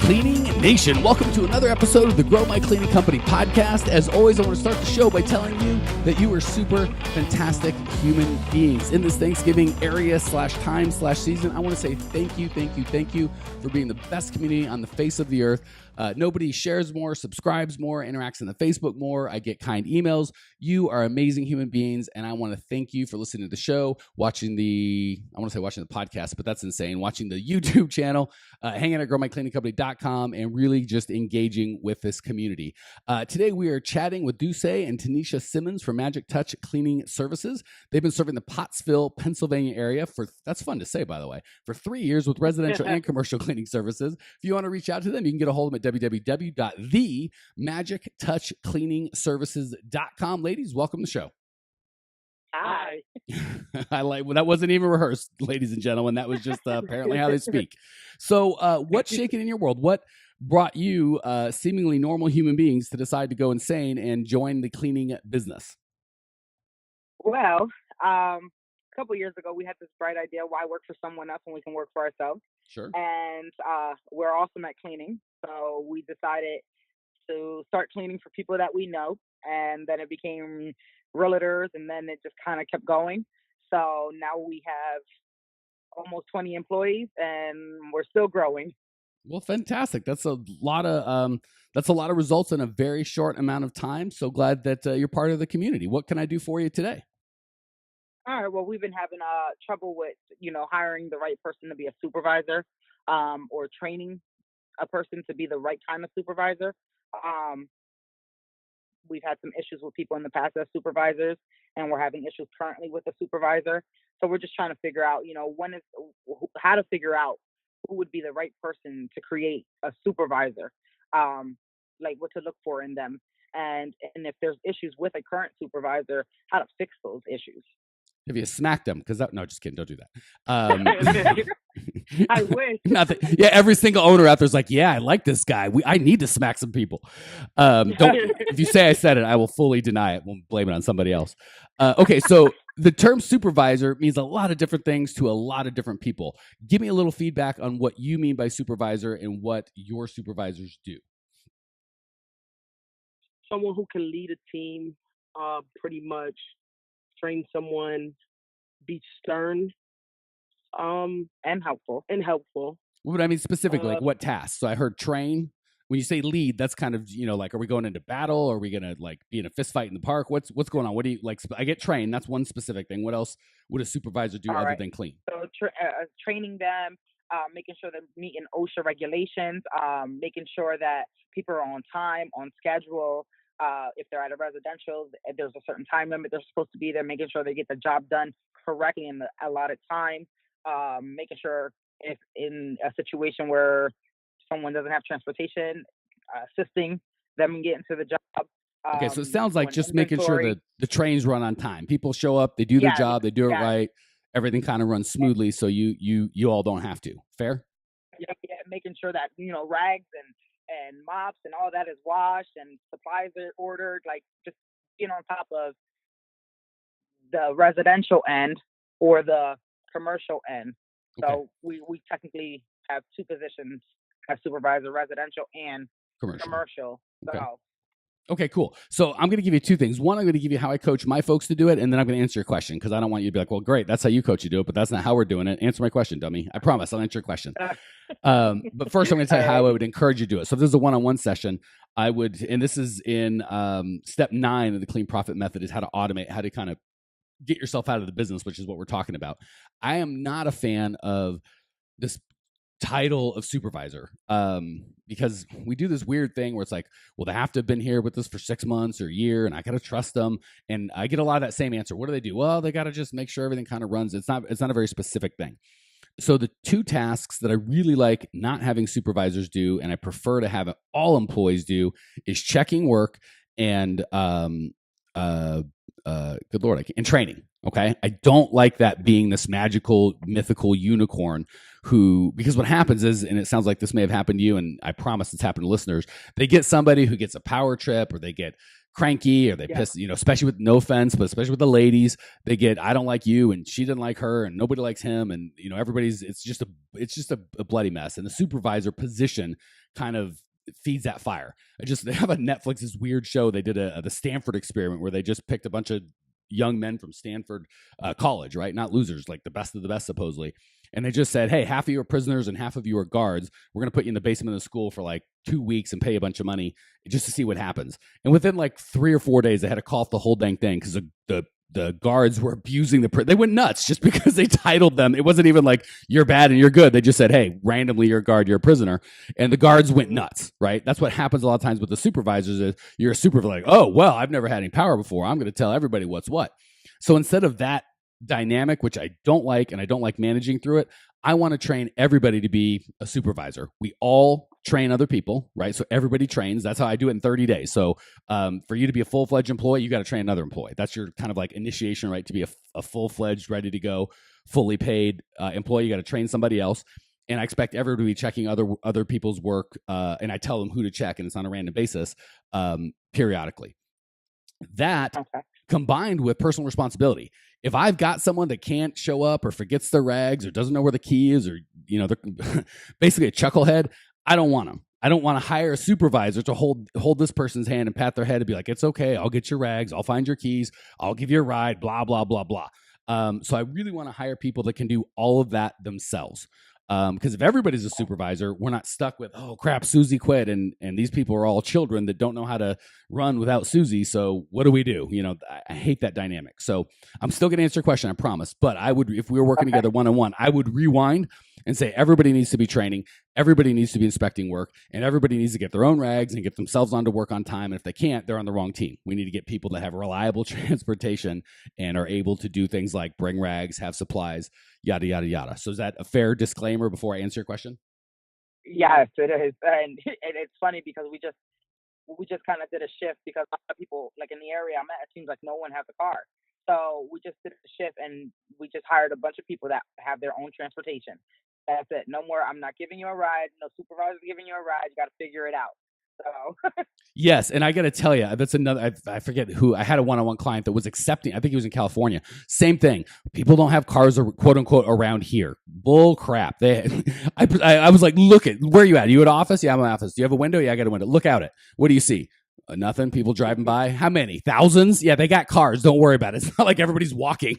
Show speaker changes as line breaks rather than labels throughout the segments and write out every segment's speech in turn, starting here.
Cleaning Nation, welcome to another episode of the Grow My Cleaning Company podcast. As always, I want to start the show by telling you that you are super fantastic human beings. In this Thanksgiving area /time/season, I want to say thank you for being the best community on the face of the earth. Nobody shares more, subscribes more, interacts on the Facebook more. I get kind emails. You are amazing human beings, and I want to thank you for listening to the show, watching the podcast, but that's insane, watching the YouTube channel, hanging at growmycleaningcompany.com, and really just engaging with this community. Today, we are chatting with Dulce and Tanisha Simmons from Magic Touch Cleaning Services. They've been serving the Pottsville, Pennsylvania area that's fun to say, by the way, for 3 years with residential and commercial cleaning services. If you want to reach out to them, you can get a hold of them at www.themagictouchcleaningservices.com. Ladies, welcome to the show.
Hi.
That wasn't even rehearsed, ladies and gentlemen. That was just apparently how they speak. So what's shaking in your world? What brought you seemingly normal human beings to decide to go insane and join the cleaning business?
Well, a couple years ago, we had this bright idea, why work for someone else when we can work for ourselves?
Sure.
And we're awesome at cleaning. So we decided to start cleaning for people that we know. And then it became realtors, and then it just kind of kept going. So now we have almost 20 employees, and we're still growing.
Well, fantastic. That's a lot of results in a very short amount of time. So glad that you're part of the community. What can I do for you today?
All right. Well, we've been having trouble with, hiring the right person to be a supervisor, or training a person to be the right kind of supervisor. We've had some issues with people in the past as supervisors, and we're having issues currently with the supervisor. So we're just trying to figure out, how to figure out who would be the right person to create a supervisor, like what to look for in them, and if there's issues with a current supervisor, how to fix those issues.
Have you smacked them? No, just kidding. Don't do that.
I wish.
Nothing. Yeah, every single owner out there's like, yeah, I like this guy. I need to smack some people. If you say I said it, I will fully deny it. We'll blame it on somebody else. Okay, so the term supervisor means a lot of different things to a lot of different people. Give me a little feedback on what you mean by supervisor and what your supervisors do.
Someone who can lead a team, pretty much train someone, be stern,
and helpful.
What would I mean specifically? Like what tasks? So I heard train. When you say lead, that's kind of, like, are we going into battle? Are we going to be in a fist fight in the park? What's going on? What do you like? I get trained. That's one specific thing. What else would a supervisor do other than clean?
So training them, making sure they're meeting OSHA regulations, making sure that people are on time, on schedule. If they're at a residential, if there's a certain time limit they're supposed to be there, making sure they get the job done correctly in the allotted time, making sure if in a situation where someone doesn't have transportation, assisting them in getting to the job.
Okay, so it sounds like just making sure that the trains run on time. People show up, they do their job, they do it right, everything kind of runs smoothly, so you all don't have to. Fair?
Yeah, making sure that, rags and mops and all that is washed and supplies are ordered, like just being on top of the residential end or the commercial end.
Okay.
So we technically have two positions as supervisor, residential and commercial.
Okay.
So.
Okay, cool. So I'm going to give you two things. One, I'm going to give you how I coach my folks to do it, and then I'm going to answer your question because I don't want you to be like, well, great, that's how you coach to do it, but that's not how we're doing it. Answer my question, dummy. I promise I'll answer your question. But first, I'm going to tell you how I would encourage you to do it. So if this is a one-on-one session, I would, and this is in step 9 of the Clean Profit Method, is how to automate, how to kind of get yourself out of the business, which is what we're talking about. I am not a fan of this title of supervisor, because we do this weird thing where it's like, well, they have to have been here with us for 6 months or a year, and I got to trust them. And I get a lot of that same answer. What do they do? Well, they got to just make sure everything kind of runs. It's not a very specific thing. So the two tasks that I really like not having supervisors do, and I prefer to have all employees do, is checking work and good Lord, and training. Okay. I don't like that being this magical, mythical unicorn because what happens is, and it sounds like this may have happened to you, and I promise it's happened to listeners, they get somebody who gets a power trip, or they get, cranky or they piss, especially with, no offense, but especially with the ladies, they get, I don't like you and she didn't like her and nobody likes him. And, everybody's, it's just a bloody mess. And the supervisor position kind of feeds that fire. They have on Netflix this weird show. They did the Stanford experiment where they just picked a bunch of young men from Stanford college, right? Not losers, like the best of the best, supposedly. And they just said, hey, half of you are prisoners and half of you are guards. We're going to put you in the basement of the school for like 2 weeks and pay a bunch of money just to see what happens. And within like 3 or 4 days, they had to call off the whole dang thing because the guards were abusing they went nuts just because they titled them. It wasn't even like you're bad and you're good. They just said, hey, randomly you're a guard, you're a prisoner. And the guards went nuts, right? That's what happens a lot of times with the supervisors is you're a supervisor like, oh, well, I've never had any power before. I'm going to tell everybody what's what. So instead of that dynamic, which I don't like, and I don't like managing through it, I want to train everybody to be a supervisor. We all train other people, right? So everybody trains. That's how I do it in 30 days. So for you to be a full-fledged employee, you got to train another employee. That's your kind of like initiation, right? To be a full-fledged, ready to go, fully paid employee, you got to train somebody else. And I expect everybody to be checking other people's work, and I tell them who to check, and it's on a random basis periodically. That combined with personal responsibility. If I've got someone that can't show up or forgets their rags or doesn't know where the key is, or they're basically a chucklehead, I don't want them. I don't want to hire a supervisor to hold this person's hand and pat their head and be like, it's okay, I'll get your rags, I'll find your keys, I'll give you a ride, blah, blah, blah, blah. So I really want to hire people that can do all of that themselves. Because if everybody's a supervisor, we're not stuck with, oh crap, Susie quit, and these people are all children that don't know how to run without Susie. So what do we do? I hate that dynamic. So I'm still going to answer your question, I promise. But I would, if we were working together one-on-one, I would rewind and say everybody needs to be training, everybody needs to be inspecting work, and everybody needs to get their own rags and get themselves onto work on time. And if they can't, they're on the wrong team. We need to get people that have reliable transportation and are able to do things like bring rags, have supplies, yada, yada, yada. So is that a fair disclaimer before I answer your question?
Yes, it is. And it's funny because we just kind of did a shift because a lot of people, like in the area I'm at, it seems like no one has a car. So we just did a shift and we just hired a bunch of people that have their own transportation. That's it. No more, I'm not giving you a ride. No supervisor giving you a ride. You got to figure it out. So
yes, and I got to tell you, that's another. I forget who. I had a one-on-one client that was accepting. I think he was in California. Same thing. People don't have cars, or quote unquote, around here. Bull crap. I was like, look at where are you at? You at office? Yeah, I'm at office. Do you have a window? Yeah, I got a window. Look out it. What do you see? Nothing. People driving by. How many? Thousands? Yeah, they got cars. Don't worry about it. It's not like everybody's walking.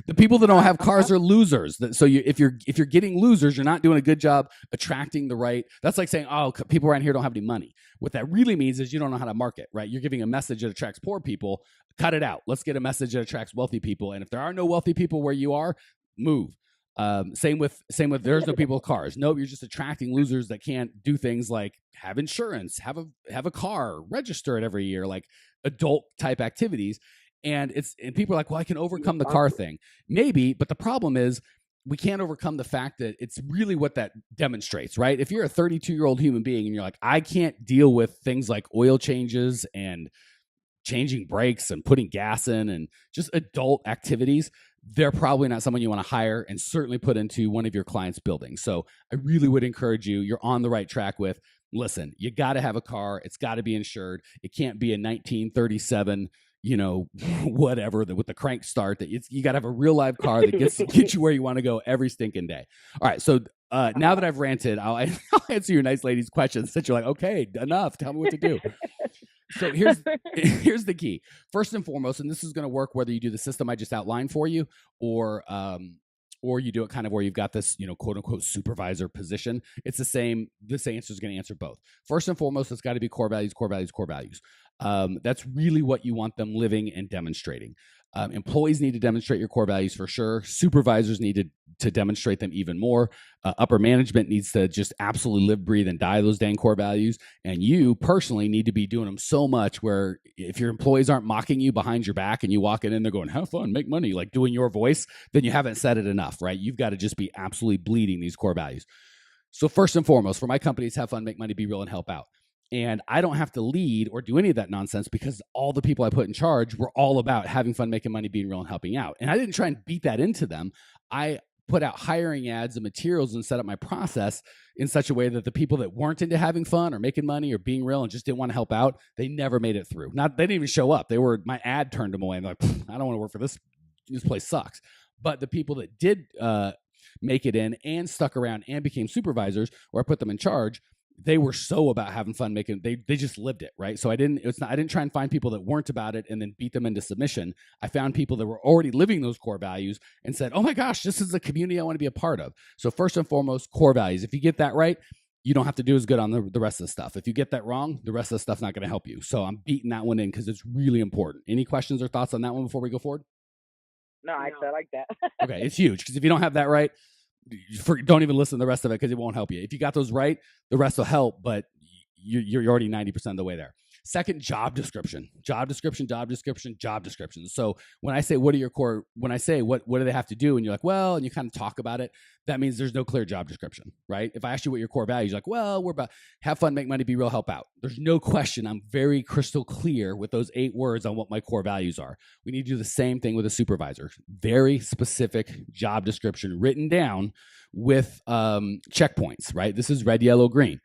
The people that don't have cars are losers. So if you're getting losers, you're not doing a good job attracting the right. That's like saying, oh, people around here don't have any money. What that really means is you don't know how to market, right? You're giving a message that attracts poor people. Cut it out. Let's get a message that attracts wealthy people. And if there are no wealthy people where you are, move. Same with there's no people with cars. Nope, you're just attracting losers that can't do things like have insurance, have a car, register it every year, like adult type activities. And people are like, well, I can overcome the car thing. Maybe, but the problem is we can't overcome the fact that it's really what that demonstrates, right? If you're a 32-year-old human being and you're like, I can't deal with things like oil changes and changing brakes and putting gas in and just adult activities, they're probably not someone you want to hire and certainly put into one of your clients' buildings. So I really would encourage you, you're on the right track with, listen, you got to have a car. It's got to be insured. It can't be a 1937, whatever, with the crank start. You got to have a real live car that gets you where you want to go every stinking day. All right. So now that I've ranted, I'll answer your nice lady's questions that you're like, okay, enough. Tell me what to do. So here's the key. First and foremost, and this is going to work whether you do the system I just outlined for you or you do it kind of where you've got this, quote unquote supervisor position. It's the same. This answer is going to answer both. First and foremost, it's got to be core values, core values, core values. That's really what you want them living and demonstrating. Employees need to demonstrate your core values for sure. Supervisors need to demonstrate them even more. Upper management needs to just absolutely live, breathe, and die those dang core values. And you personally need to be doing them so much where if your employees aren't mocking you behind your back and you walk in and they're going, have fun, make money, like doing your voice, then you haven't said it enough, right? You've got to just be absolutely bleeding these core values. So first and foremost, for my companies, have fun, make money, be real, and help out. And I don't have to lead or do any of that nonsense because all the people I put in charge were all about having fun, making money, being real, and helping out. And I didn't try and beat that into them. I put out hiring ads and materials and set up my process in such a way that the people that weren't into having fun or making money or being real and just didn't want to help out, they never made it through. They didn't even show up. My ad turned them away. I'm like, I don't want to work for this. This place sucks. But the people that did make it in and stuck around and became supervisors, or I put them in charge, they were so about having fun making, they just lived it, right? So I didn't try and find people that weren't about it and then beat them into submission. I found people that were already living those core values and said, oh my gosh, this is the community I want to be a part of. So first and foremost, core values. If you get that right, you don't have to do as good on the rest of the stuff. If you get that wrong, the rest of the stuff's not going to help you. So I'm beating that one in because it's really important. Any questions or thoughts on that one before we go forward?
No, I like that.
Okay, it's huge because if you don't have that right, don't even listen to the rest of it because it won't help you. If you got those right, the rest will help, but you're already 90% of the way there. Second, job description. So when I say, what are your core, when I say, what do they have to do? And you're like, well, and you kind of talk about it, that means there's no clear job description, right? If I ask you what your core values, you're like, well, we're about have fun, make money, be real, help out. There's no question. I'm very crystal clear with those 8 words on what my core values are. We need to do the same thing with a supervisor. Very specific job description written down with checkpoints, right? This is red, yellow, green.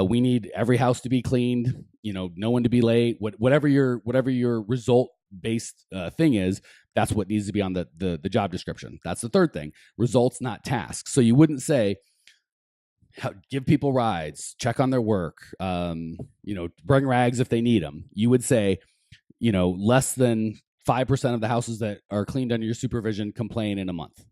We need every house to be cleaned, no one to be late, whatever your result based thing is, that's what needs to be on the job description. That's the third thing, results, not tasks. So you wouldn't say, give people rides, check on their work, bring rags if they need them. You would say, less than 5% of the houses that are cleaned under your supervision complain in a month,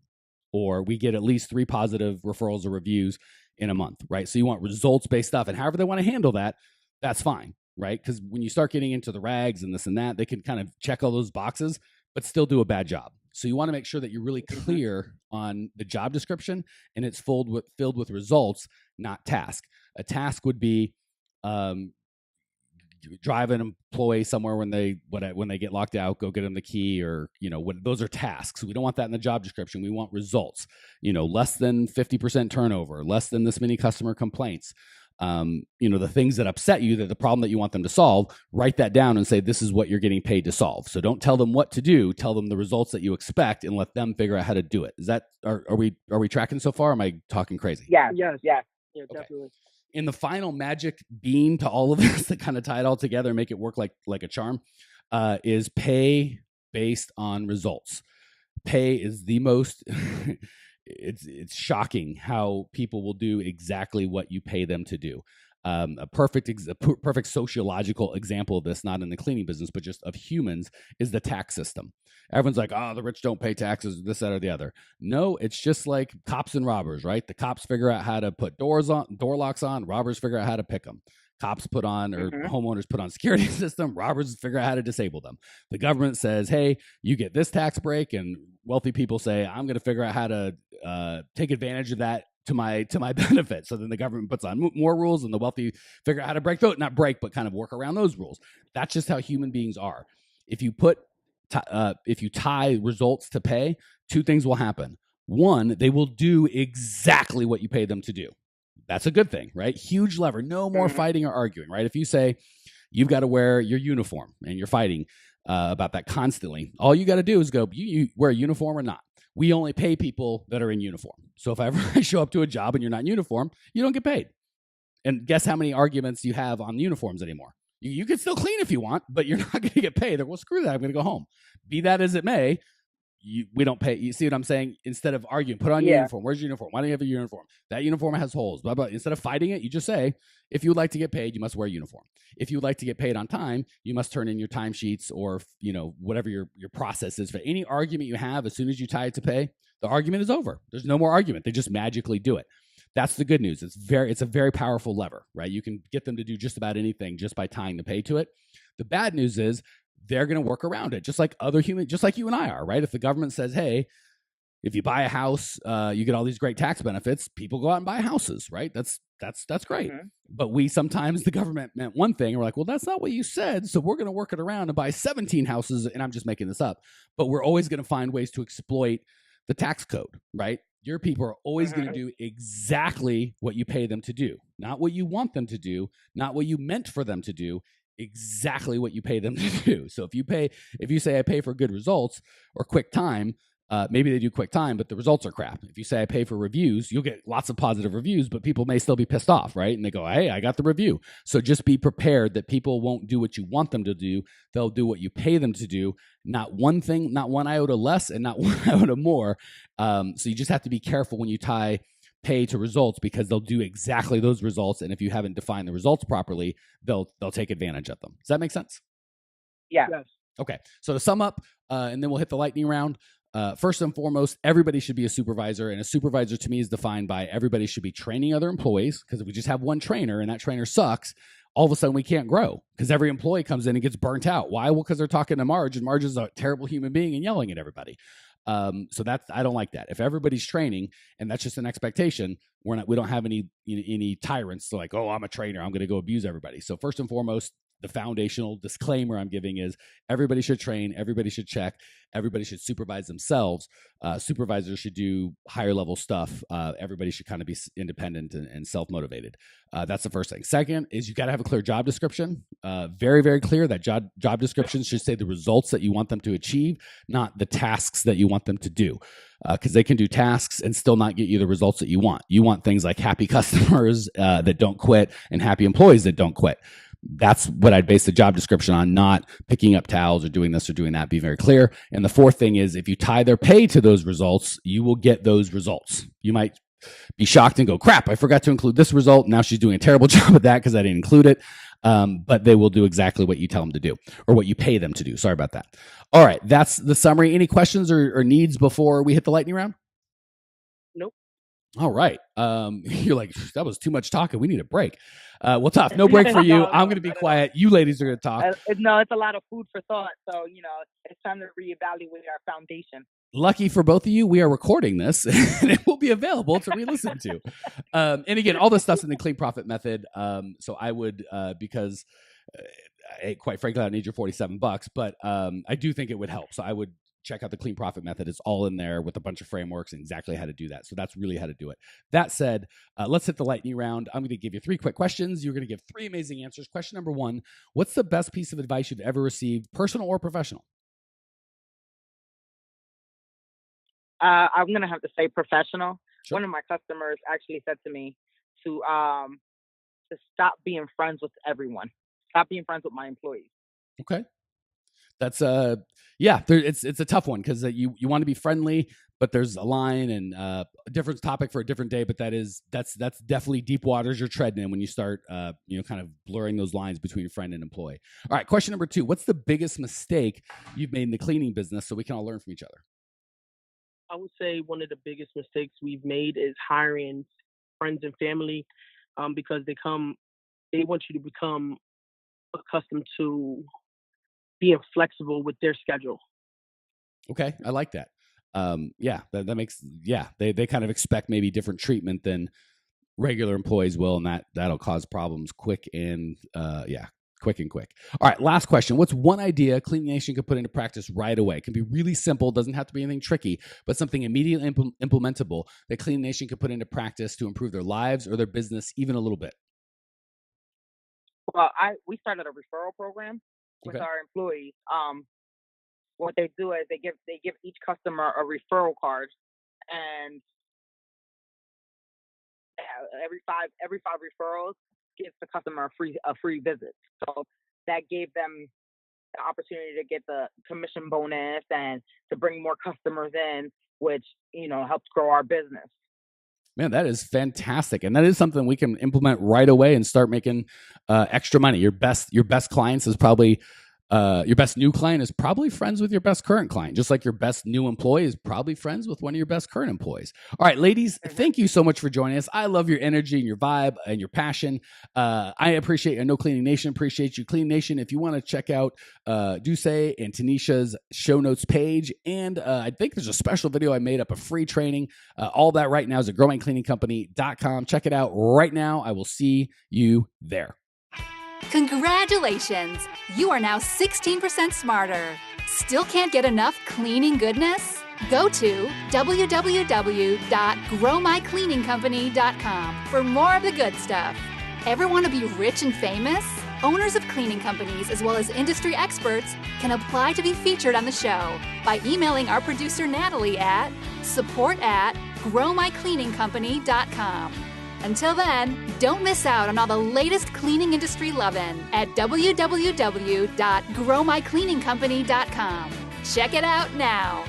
or we get at least 3 positive referrals or reviews in a month, right? So you want results-based stuff, and however they want to handle that, that's fine, right? Because when you start getting into the rags and this and that, they can kind of check all those boxes, but still do a bad job. So you want to make sure that you're really clear on the job description and it's filled with results, not task. A task would be drive an employee somewhere when they get locked out, go get them the key, or those are tasks. We don't want that in the job description. We want results. Less than 50% turnover, less than this many customer complaints. The things that upset you, that the problem that you want them to solve, write that down and say, this is what you're getting paid to solve. So don't tell them what to do, tell them the results that you expect and let them figure out how to do it. Is that, are we tracking so far? Or am I talking crazy?
Yeah,
Okay.
definitely.
In the final magic bean to all of this that kind of tie it all together and make it work like a charm, is pay based on results. Pay is the most it's shocking how people will do exactly what you pay them to do. A perfect sociological example of this, not in the cleaning business, but just of humans, is the tax system. Everyone's like, oh, the rich don't pay taxes, this, that, or the other. No, it's just like cops and robbers, right? The cops figure out how to put door locks on, robbers figure out how to pick them. Cops put on, or homeowners put on security system, robbers figure out how to disable them. The government says, hey, you get this tax break, and wealthy people say, I'm going to figure out how to take advantage of that to my benefit. So then the government puts on more rules, and the wealthy figure out how to break those, not break, but kind of work around those rules. That's just how human beings are. If you tie results to pay, 2 things will happen. One, they will do exactly what you pay them to do. That's a good thing, right? Huge lever. No more fighting or arguing, right? If you say you've got to wear your uniform and you're fighting about that constantly, all you got to do is go, you wear a uniform or not. We only pay people that are in uniform. So if ever I show up to a job and you're not in uniform, you don't get paid. And guess how many arguments you have on uniforms anymore? You can still clean if you want, but you're not going to get paid. Well, screw that. I'm going to go home. Be that as it may, we don't pay. You see what I'm saying? Instead of arguing, put on your uniform. Where's your uniform? Why don't you have a uniform? That uniform has holes. Blah, blah. Instead of fighting it, you just say, if you would like to get paid, you must wear a uniform. If you would like to get paid on time, you must turn in your timesheets, or whatever your process is. For any argument you have, as soon as you tie it to pay, the argument is over. There's no more argument. They just magically do it. That's the good news. It's a very powerful lever, right? You can get them to do just about anything just by tying the pay to it. The bad news is they're going to work around it, just like other humans, just like you and I are, right? If the government says, hey, if you buy a house, you get all these great tax benefits, people go out and buy houses, right? That's great. But the government meant one thing, and we're like, well, that's not what you said, so we're going to work it around and buy 17 houses, and I'm just making this up. But we're always going to find ways to exploit the tax code, right? Your people are always going to do exactly what you pay them to do, not what you want them to do, not what you meant for them to do, exactly what you pay them to do. So if you say I pay for good results or quick time, maybe they do QuickTime, but the results are crap. If you say I pay for reviews, you'll get lots of positive reviews, but people may still be pissed off, right? And they go, hey, I got the review. So just be prepared that people won't do what you want them to do. They'll do what you pay them to do. Not one thing, not one iota less and not one iota more. So you just have to be careful when you tie pay to results, because they'll do exactly those results. And if you haven't defined the results properly, they'll take advantage of them. Does that make sense?
Yeah.
Yes.
Okay. So to sum up, and then we'll hit the lightning round. First and foremost, everybody should be a supervisor. And a supervisor to me is defined by everybody should be training other employees, because if we just have one trainer and that trainer sucks, all of a sudden we can't grow because every employee comes in and gets burnt out. Why? Well, because they're talking to Marge, and Marge is a terrible human being and yelling at everybody. So I don't like that. If everybody's training and that's just an expectation, we don't have any tyrants. So like, oh, I'm a trainer, I'm going to go abuse everybody. So first and foremost, the foundational disclaimer I'm giving is everybody should train, everybody should check, everybody should supervise themselves. Supervisors should do higher level stuff. Everybody should kind of be independent and self-motivated. That's the first thing. Second is you got to have a clear job description. Very, very clear. That job description should say the results that you want them to achieve, not the tasks that you want them to do. Because they can do tasks and still not get you the results that you want. You want things like happy customers that don't quit and happy employees that don't quit. That's what I'd base the job description on, not picking up towels or doing this or doing that. Be very clear. And the fourth thing is if you tie their pay to those results, you will get those results. You might be shocked and go, crap, I forgot to include this result. Now she's doing a terrible job at that because I didn't include it. But they will do exactly what you tell them to do, or what you pay them to do. Sorry about that. All right. That's the summary. Any questions or needs before we hit the lightning round?
Nope.
All right. You're like, that was too much talking. We need a break. Well, tough. No break for you. I'm going to be quiet. You ladies are going to talk.
No, it's a lot of food for thought. So, it's time to reevaluate our foundation.
Lucky for both of you, we are recording this and it will be available to re-listen to. And again, all this stuff's in the clean profit method. So I would, because quite frankly, I don't need your $47, but I do think it would help. So I would check out the clean profit method. It's all in there with a bunch of frameworks and exactly how to do that. So that's really how to do it. That said, let's hit the lightning round. I'm going to give you 3 quick questions. You're going to give 3 amazing answers. Question number 1, what's the best piece of advice you've ever received, personal or professional?
I'm going to have to say professional.
Sure.
One of my customers actually said to me to stop being friends with everyone. Stop being friends with my employees.
Okay. That's it's a tough one because you want to be friendly, but there's a line and a different topic for a different day. But that's definitely deep waters you're treading in when you start kind of blurring those lines between friend and employee. All right, question number 2: what's the biggest mistake you've made in the cleaning business so we can all learn from each other?
I would say one of the biggest mistakes we've made is hiring friends and family, because they want you to become accustomed to being flexible with their schedule.
Okay, I like that. That makes they kind of expect maybe different treatment than regular employees will, and that'll cause problems quick and quick. All right, last question. What's one idea Cleaning Nation could put into practice right away? It can be really simple, doesn't have to be anything tricky, but something immediately implementable that Cleaning Nation could put into practice to improve their lives or their business even a little bit.
Well, we started a referral program with our employees. What they do is they give each customer a referral card, and every five referrals gives the customer a free visit. So that gave them the opportunity to get the commission bonus and to bring more customers in, which helps grow our business.
Man, that is fantastic. And that is something we can implement right away and start making extra money. Your best clients is probably your best new client is probably friends with your best current client, just like your best new employee is probably friends with one of your best current employees. All right, ladies, thank you so much for joining us. I love your energy and your vibe and your passion. I appreciate, I know Cleaning Nation appreciates you. Cleaning Nation, if you want to check out Dulce and Tanisha's show notes page, and I think there's a special video I made up, a free training. All that right now is at growmycleaningcompany.com. Check it out right now. I will see you there.
Congratulations! You are now 16% smarter. Still can't get enough cleaning goodness? Go to www.growmycleaningcompany.com for more of the good stuff. Ever want to be rich and famous? Owners of cleaning companies, as well as industry experts, can apply to be featured on the show by emailing our producer Natalie at support@growmycleaningcompany.com. Until then, don't miss out on all the latest cleaning industry lovin' at www.growmycleaningcompany.com. Check it out now.